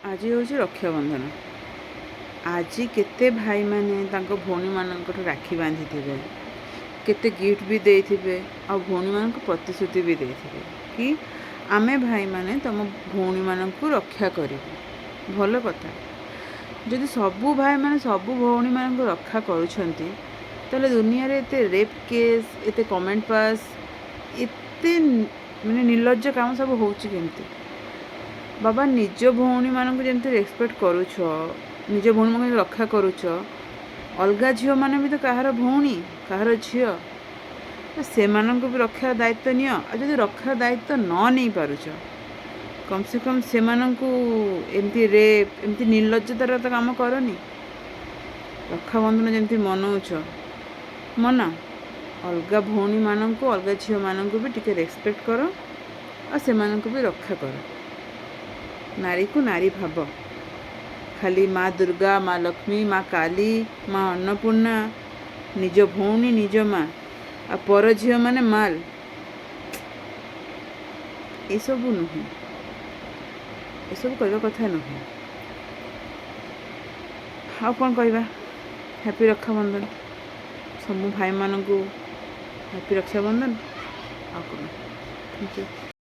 ଆଜି ହେଉଛି ରକ୍ଷାବନ୍ଧନ। ଆଜି କେତେ ଭାଇମାନେ ତାଙ୍କ ଭଉଣୀମାନଙ୍କଠୁ ରାକ୍ଷୀ ବାନ୍ଧିଥିବେ, କେତେ ଗିଫ୍ଟ ବି ଦେଇଥିବେ, ଆଉ ଭଉଣୀମାନଙ୍କୁ ପ୍ରତିଶ୍ରୁତି ବି ଦେଇଥିବେ କି ଆମେ ଭାଇମାନେ ତମ ଭଉଣୀମାନଙ୍କୁ ରକ୍ଷା କରିବୁ। ଭଲ କଥା। ଯଦି ସବୁ ଭାଇମାନେ ସବୁ ଭଉଣୀମାନଙ୍କୁ ରକ୍ଷା କରୁଛନ୍ତି, ତାହେଲେ ଦୁନିଆରେ ଏତେ ରେପ୍ କେସ୍, ଏତେ କମେଣ୍ଟ ପାସ୍, ଏତେ ନିର୍ଲଜ୍ଜ କାମ ସବୁ ହେଉଛି କେମିତି? ବାବା, ନିଜ ଭଉଣୀମାନଙ୍କୁ ଯେମିତି ରେସପେକ୍ଟ କରୁଛ, ନିଜ ଭଉଣୀମାନଙ୍କୁ ରକ୍ଷା କରୁଛ, ଅଲଗା ଝିଅମାନେ ବି ତ କାହାର ଭଉଣୀ, କାହାର ଝିଅ, ସେମାନଙ୍କୁ ବି ରକ୍ଷା ଦାୟିତ୍ୱ ନିଅ। ଆଉ ଯଦି ରକ୍ଷା ଦାୟିତ୍ୱ ନ ନେଇପାରୁଛ, କମ୍ ସେ କମ୍ ସେମାନଙ୍କୁ ଏମିତି ରେପ୍, ଏମିତି ନିର୍ଲଜ୍ଜତାର ତ କାମ କରନି। ରକ୍ଷାବନ୍ଧନ ଯେମିତି ମନଉଛ ମନା, ଅଲଗା ଭଉଣୀମାନଙ୍କୁ, ଅଲଗା ଝିଅମାନଙ୍କୁ ବି ଟିକେ ରେସପେକ୍ଟ କର, ଆଉ ସେମାନଙ୍କୁ ବି ରକ୍ଷା କର। ନାରୀକୁ ନାରୀ ଭାବ। ଖାଲି ମା ଦୁର୍ଗା, ମା ଲକ୍ଷ୍ମୀ, ମା କାଳୀ, ମା ଅନ୍ନପୂର୍ଣ୍ଣା, ନିଜ ଭଉଣୀ ନିଜ ମା, ଆଉ ପର ଝିଅମାନେ ମାଲ, ଏସବୁ ନୁହେଁ, ଏସବୁ କରିବା କଥା ନୁହେଁ। ଆଉ କ'ଣ କହିବା? ହ୍ୟାପି ରକ୍ଷାବନ୍ଧନ ସବୁ ଭାଇମାନଙ୍କୁ, ହ୍ୟାପି ରକ୍ଷାବନ୍ଧନ। ଆଉ କ'ଣ? Thank you.